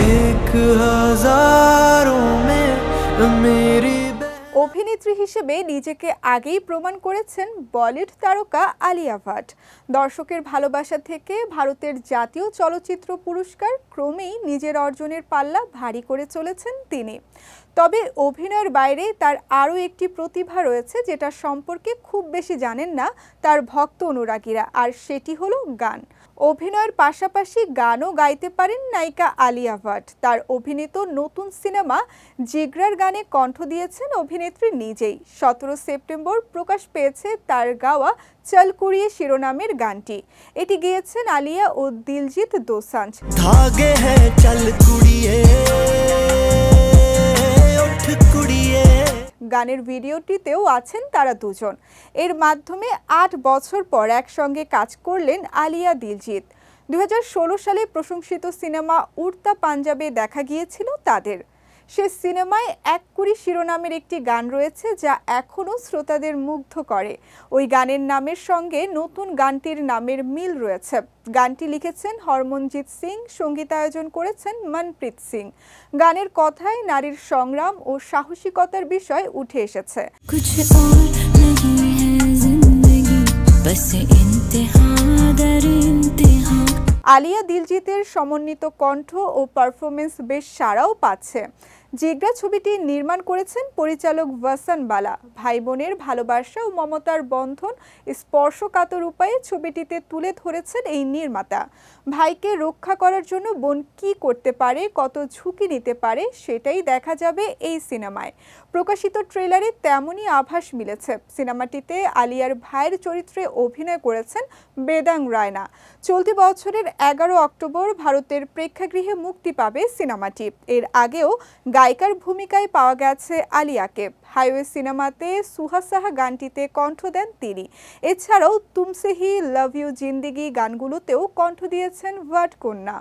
एक हजारों में मेरी অভিনেত্রী হিসেবে নিজেকে আগেই প্রমাণ করেছেন বলিউড তারকা আলিয়া ভাট। দর্শকের ভালোবাসা থেকে ভারতের জাতীয় চলচ্চিত্র পুরস্কার ক্রমেই নিজের অর্জনের পাল্লা ভারী করে চলেছেন তিনি। তবে অভিনয়ের বাইরে তার আরও একটি প্রতিভা রয়েছে যেটা সম্পর্কে খুব বেশি জানেন না তার ভক্ত অনুরাগীরা, আর সেটি হলো গান। অভিনয়ের পাশাপাশি গানও গাইতে পারেন নায়িকা আলিয়া ভাট। তার অভিনীত নতুন সিনেমা জিগরার গানে কণ্ঠ দিয়েছেন অভিনেত্রী নিজেই। 17 সেপ্টেম্বর প্রকাশ পেয়েছে তার গাওয়া চল কুড়িয়ে শিরোনামের গানটি। এটি গেয়েছেন আলিয়া ও দিলজিৎ দোসাঞ্জ। ধাগে হ্যাঁ চল কুড়িয়ে গানের ভিডিওটিতেও আছেন তারা দুজন। এর মাধ্যমে 8 বছর পর একসঙ্গে কাজ করলেন আলিয়া দিলজিৎ। 2016 সালে প্রশংসিত সিনেমা উড়তা পাঞ্জাবে দেখা গিয়েছিল তাদের। সে সিনেমায় এক কুড়ি শিরোনামের একটি গান রয়েছে যা এখনও শ্রোতাদের মুগ্ধ করে। ওই গানের নামের সঙ্গে নতুন গানটির নামের মিল রয়েছে। গানটি লিখেছেন হরমনজিৎ সিং, সঙ্গীতায়োজন করেছেন মনপ্রীত সিং। গানের কথায় নারীর সংগ্রাম ও সাহসিকতার বিষয় উঠে এসেছে। আলিয়া দিলজিতের সমন্বিত কণ্ঠ ও পারফরমেন্স বেশ সাড়াও পাচ্ছে। জিগরা ছবিটি নির্মাণ করেছেন পরিচালক ভাসান বালা। ভাই বোনের ভালোবাসা ও মমতার বন্ধন স্পর্শকাতর উপায়ে ছবিটিতে তুলে ধরেছেন এই নির্মাতা। ভাইকে রক্ষা করার জন্য বোন কি করতে পারে, কত ঝুঁকি নিতে পারে, সেটাই দেখা যাবে এই সিনেমায়। প্রকাশিত ট্রেলারে তেমনই আভাস মিলেছে। সিনেমাটিতে আলিয়ার ভাইয়ের চরিত্রে অভিনয় করেছেন বেদাং রায়না। চলতি বছরের 11 অক্টোবর ভারতের প্রেক্ষাগৃহে মুক্তি পাবে সিনেমাটি। এর আগেও গায়িকার ভূমিকায় পাওয়া গেছে আলিয়াকে। হাইওয়ে সিনেমাতে সুহাসাহা গানটিতে কণ্ঠ দেন তিনি। এছাড়াও তুমসে হি, লাভ ইউ জিন্দেগি গানগুলোতেও কণ্ঠ দিয়েছেন ভাট কন্যা।